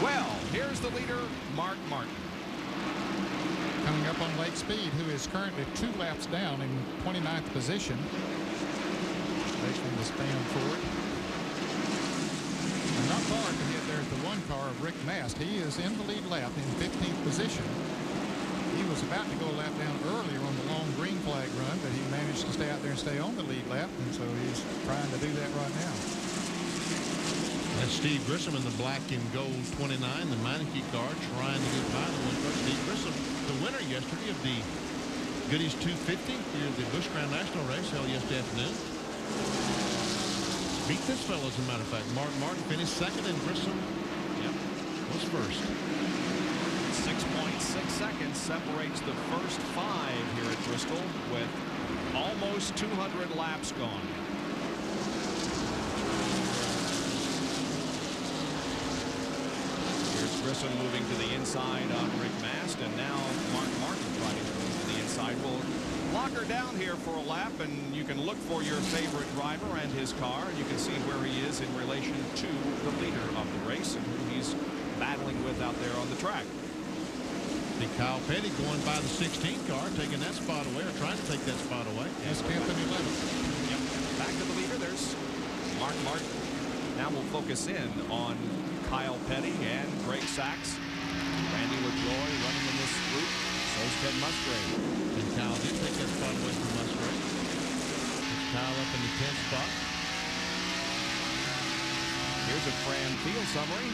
Well, here's the leader, Mark Martin. Coming up on Lake Speed, who is currently 2 laps down in 29th position. Making the stand for it. And not far ahead, there's the 1 car of Rick Mast. He is in the lead lap in 15th position. He was about to go a lap down earlier on the long green flag run, but he managed to stay out there and stay on the lead lap, and so he's trying to do that right now. That's Steve Grissom in the black and gold 29, the Meineke car, trying to get by the winner. Steve Grissom, the winner yesterday of the Goodies 250 here at the Busch Grand National race held yesterday afternoon. Beat this fellow, as a matter of fact. Mark Martin finished second, and Grissom was first. 6.6 seconds separates the first 5 here at Bristol with almost 200 laps gone. Here's Grissom moving to the inside on Rick Mast, and now Mark Martin trying to move to the inside. We'll lock her down here for a lap, and you can look for your favorite driver and his car, and you can see where he is in relation to the leader of the race and who he's battling with out there on the track. Kyle Petty going by the 16 car, taking that spot away, or trying to take that spot away. That's 10th and 11th. Yep. Back to the leader. There's Mark Martin. Now we'll focus in on Kyle Petty and Greg Sachs. Randy LaJoy running in this group. So's Ted Musgrave. And Kyle did take that spot away from Musgrave. Kyle up in the 10th spot. Here's a Fran field summary.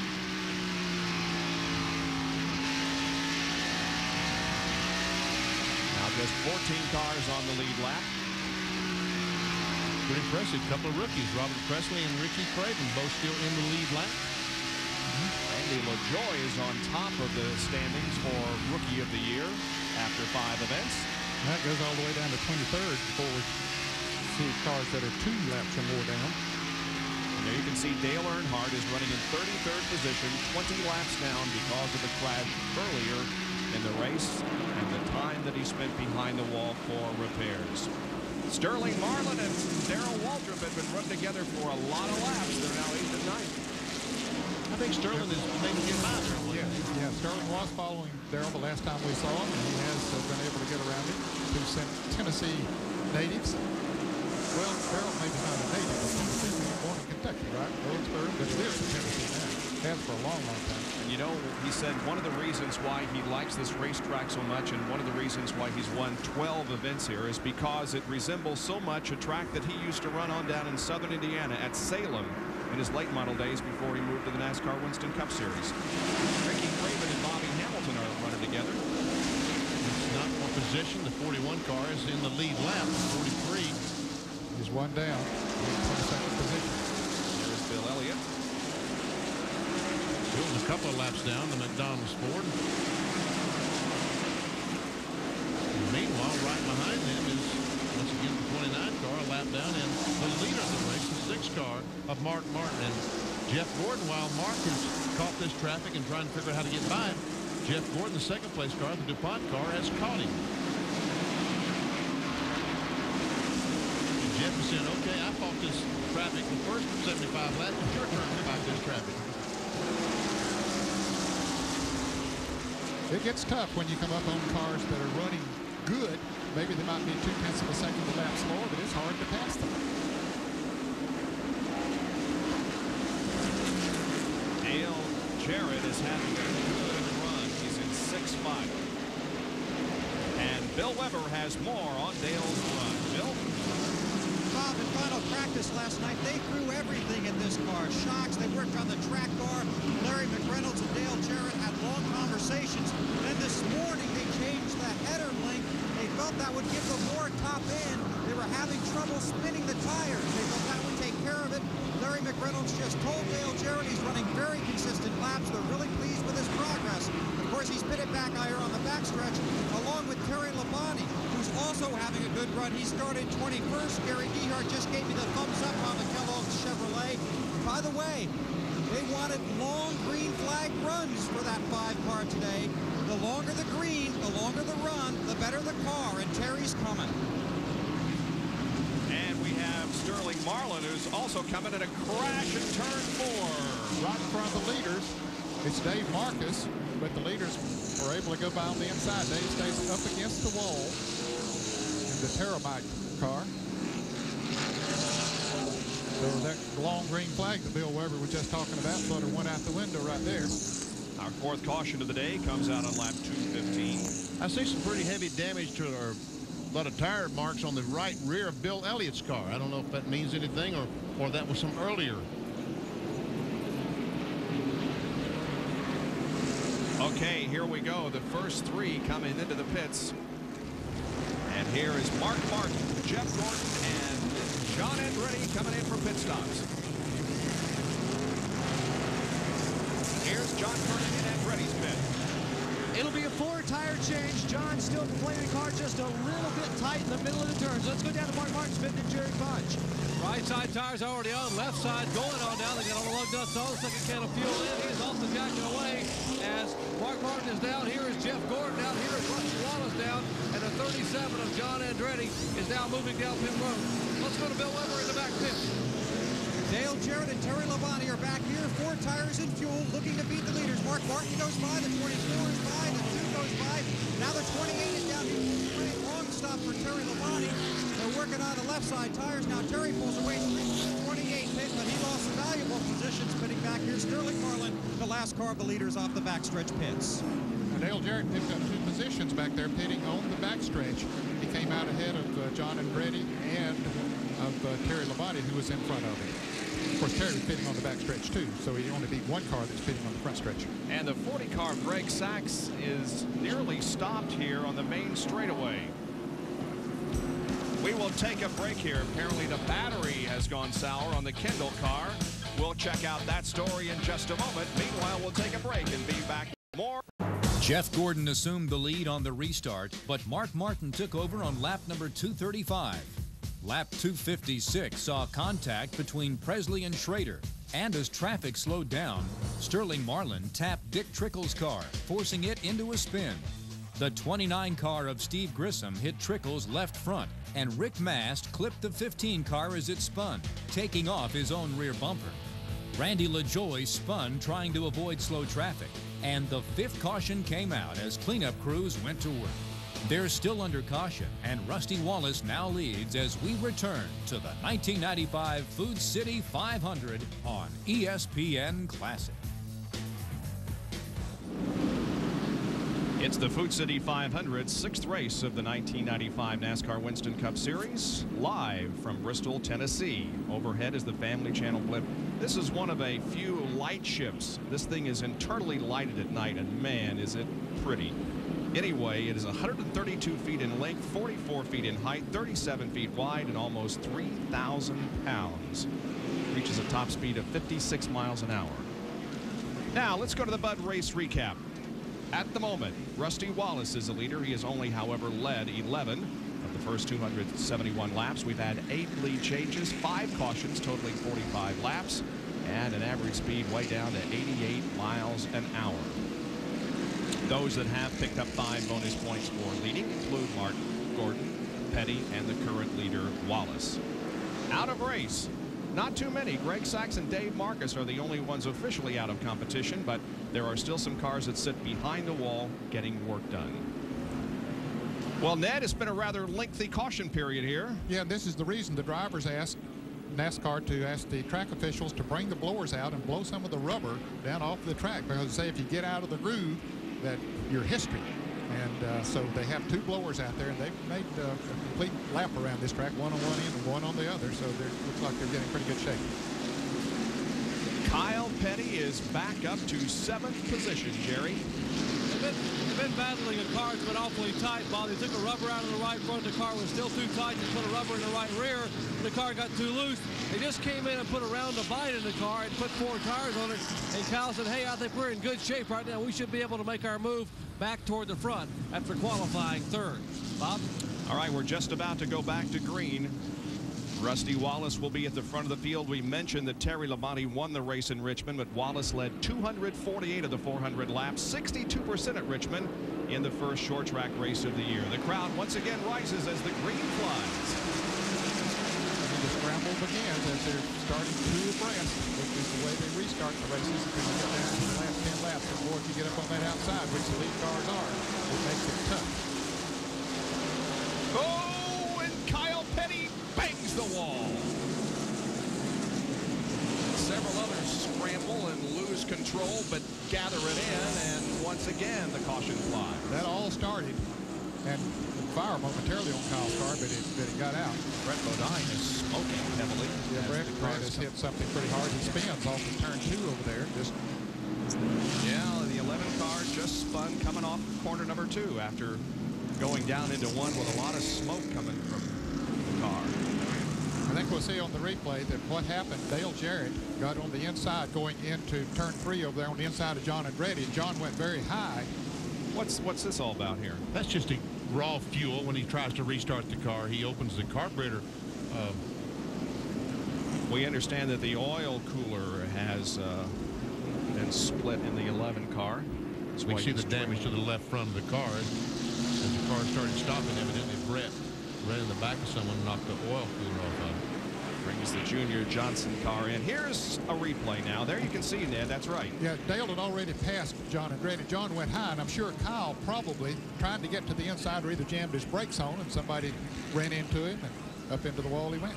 Just 14 cars on the lead lap. Pretty impressive. Couple of rookies, Robert Presley and Ricky Craven, both still in the lead lap. Randy LaJoy is on top of the standings for Rookie of the Year after 5 events. And that goes all the way down to 23rd before we see cars that are 2 laps or more down. And there you can see Dale Earnhardt is running in 33rd position, 20 laps down because of the crash earlier in the race and the time that he spent behind the wall for repairs. Sterling Marlin and Darrell Waltrip have been running together for a lot of laps. They're now 8th and 9th. I think Sterling is maybe getting by there. Yeah, Sterling was following Darrell the last time we saw him, and he has been able to get around him. 2 Tennessee natives. Well, Darrell may be not a native of Tennessee. He was born in Kentucky, right? Owensboro, but he lives in Tennessee now. Has for a long, long time. And you know, he said one of the reasons why he likes this racetrack so much, and one of the reasons why he's won 12 events here, is because it resembles so much a track that he used to run on down in southern Indiana at Salem in his late model days before he moved to the NASCAR Winston Cup Series. Ricky Craven and Bobby Hamilton are running together. It's not for position. The 41 car is in the lead lap. 43 is 1 down in 22nd position. There's Bill Elliott. Bill's a couple of laps down the McDonald's Ford. And meanwhile, right behind them is once again the 29 car, a lap down, and the leader of the race, the 6 car of Mark Martin. And Jeff Gordon, while Mark has caught this traffic and trying to figure out how to get by him, Jeff Gordon, the 2nd place car, the DuPont car, has caught him. And Jeff is saying, okay, I fought this traffic the first 75 laps, it's your turn to fight this traffic. It gets tough when you come up on cars that are running good. Maybe they might be 0.2 of a second a lap slower, but it's hard to pass them. Dale Jarrett is having a good run. He's in 6-5. And Bill Weber has more on Dale's run. Bill? Bob, in final practice last night, they threw everything at this car. Shocks, they worked on the track car. Larry McReynolds and Dale Jarrett had long conversations. Then this morning, they changed the header link. They felt that would give them more top end. They were having trouble spinning the tires. They felt that would take care of it. Larry McReynolds just told Dale Jarrett he's running very consistent laps. They're really pleased with his progress. Of course, he's pitted back here on the backstretch, along with Terry Labonte, who's also having a good run. He started 21st. Gary Gehart just gave me the thumbs up on the Kellogg's Chevrolet. By the way, they wanted long green flag runs for that 5 car today. The longer the green, the longer the run, the better the car, and Terry's coming. And we have Sterling Marlin, who's also coming at a crash in turn 4. Right in front of the leaders. It's Dave Marcus, but the leaders are able to go by on the inside. Dave stays up against the wall in the Terramite car. So that long green flag that Bill Weber was just talking about sort of went out the window right there. Our fourth caution of the day comes out on lap 215. I see some pretty heavy damage to a lot of tire marks on the right rear of Bill Elliott's car. I don't know if that means anything or that was some earlier. Okay, here we go. The first three coming into the pits. And here is Mark Martin, Jeff Gordon, and John Andretti coming in for pit stops. Here's John Gordon in Andretti's pit. It'll be a four-tire change. John still playing the car just a little bit tight in the middle of the turns. Let's go down to Mark Martin's pit and Jerry Bunch. Right side tires already on. Left side going on now. They got all the lug nuts on. Second can of fuel in. He's off the jacking away as Mark Martin is down. Here is Jeff Gordon down. Here is Rusty Wallace down. And the 37 of John Andretti is now moving down pit road. Let's go to Bill Weber in the back pit. Dale Jarrett and Terry Labonte are back here. Four tires in fuel, looking to beat the leaders. Mark Martin goes by, the 24 is by, the 2 goes by. Now the 28 is down here. Long stop for Terry Labonte. They're working on the left side tires. Now Terry pulls away from the 28 pit, but he lost some valuable positions spinning back here. Sterling Marlin, the last car of the leaders off the backstretch pits. Now Dale Jarrett picked up 2 positions back there pitting on the backstretch. He came out ahead of John Andretti and of Terry Labonte, who was in front of him. Of course, Terry was pitting on the backstretch too, so he only beat one car that's pitting on the front stretch. And the 40 car of Greg Sachs is nearly stopped here on the main straightaway. We will take a break here. Apparently the battery has gone sour on the Kendall car. We'll check out that story in just a moment. Meanwhile, we'll take a break and be back with more. Jeff Gordon assumed the lead on the restart, but Mark Martin took over on lap number 235. Lap 256 saw contact between Presley and Schrader, and as traffic slowed down, Sterling Marlin tapped Dick Trickle's car, forcing it into a spin. The 29 car of Steve Grissom hit Trickle's left front, and Rick Mast clipped the 15 car as it spun, taking off his own rear bumper. Randy LaJoie spun trying to avoid slow traffic, and the 5th caution came out as cleanup crews went to work. They're still under caution, and Rusty Wallace now leads as we return to the 1995 Food City 500 on ESPN Classic. It's the Food City 500, 6th race of the 1995 NASCAR Winston Cup Series, live from Bristol, Tennessee. Overhead is the Family Channel blimp. This is one of a few light ships. This thing is internally lighted at night, and man, is it pretty. Anyway, it is 132 feet in length, 44 feet in height, 37 feet wide, and almost 3,000 pounds. Reaches a top speed of 56 miles an hour. Now, let's go to the Bud Race recap. At the moment, Rusty Wallace is the leader. He has only, however, led 11 of the first 271 laps. We've had 8 lead changes, 5 cautions, totaling 45 laps, and an average speed way down to 88 miles an hour. Those that have picked up 5 bonus points for leading include Martin, Gordon, Petty, and the current leader, Wallace. Out of race, not too many. Greg Sachs and Dave Marcus are the only ones officially out of competition, but there are still some cars that sit behind the wall getting work done. Well, Ned, it's been a rather lengthy caution period here. Yeah, this is the reason the drivers asked NASCAR to ask the track officials to bring the blowers out and blow some of the rubber down off the track, because say if you get out of the groove, that your history. And so they have 2 blowers out there, and they've made a complete lap around this track, one on one end and one on the other, so it looks like they're getting pretty good shape. Kyle Petty is back up to 7th position, Jerry. They've been battling. The car's been awfully tight, Bob. They took a rubber out of the right front. The car was still too tight. They put a rubber in the right rear. The car got too loose. They just came in and put a round of bite in the car and put 4 tires on it. And Kyle said, hey, I think we're in good shape right now. We should be able to make our move back toward the front after qualifying 3rd. Bob? All right, we're just about to go back to green. Rusty Wallace will be at the front of the field. We mentioned that Terry Labonte won the race in Richmond, but Wallace led 248 of the 400 laps, 62% at Richmond in the first short track race of the year. The crowd once again rises as the green flies. And the scramble begins as they're starting 2 abreast, which is the way they restart the races until they get down to the last 10 laps. get up on that outside, which the lead cars are. It makes it tough. Oh, and Kyle Petty bangs the wall. Several others scramble and lose control, but gather it in, and once again, the caution fly. That all started, and fire momentarily on Kyle's car, but it got out. Brett Bodine is smoking heavily. Yeah, Brett has hit something pretty hard. He spins off of turn 2 over there. Yeah, the 11 car just spun coming off corner number 2 after going down into one with a lot of smoke coming from the car. I think we'll see on the replay that what happened, Dale Jarrett got on the inside going into turn 3 over there on the inside of John Andretti, and John went very high. What's this all about here? That's just a raw fuel. When he tries to restart the car, he opens the carburetor. We understand that the oil cooler has been split in the 11 car. We can see the damage to the left front of the car. As the car started stopping, evidently Brett ran in the back of someone, knocked the oil cooler off of him. Brings the Junior Johnson car in. Here's a replay now. There you can see, Ned, that's right. Yeah, Dale had already passed John Andretti. John went high, and I'm sure Kyle probably trying to get to the inside or either jammed his brakes on, and somebody ran into him, and up into the wall he went.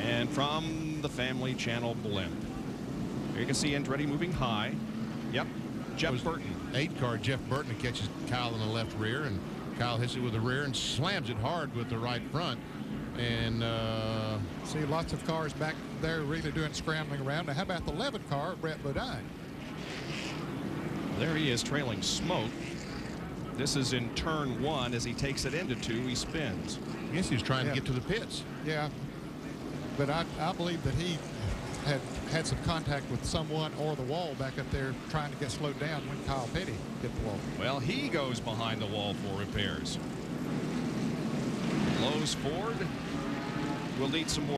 And from the Family Channel blimp, here you can see Andretti moving high. Yep, Jeff Burton. 8 car, Jeff Burton catches Kyle in the left rear, and Kyle hits it with the rear and slams it hard with the right front. And see lots of cars back there really doing scrambling around. Now, how about the 11 car, Brett Bodine? There he is trailing smoke. This is in turn 1. As he takes it into 2, he spins. I guess he's trying to get to the pits. Yeah, but I believe that he had some contact with someone or the wall back up there trying to get slowed down when Kyle Petty hit the wall. Well, he goes behind the wall for repairs. Lowe's Ford will need some more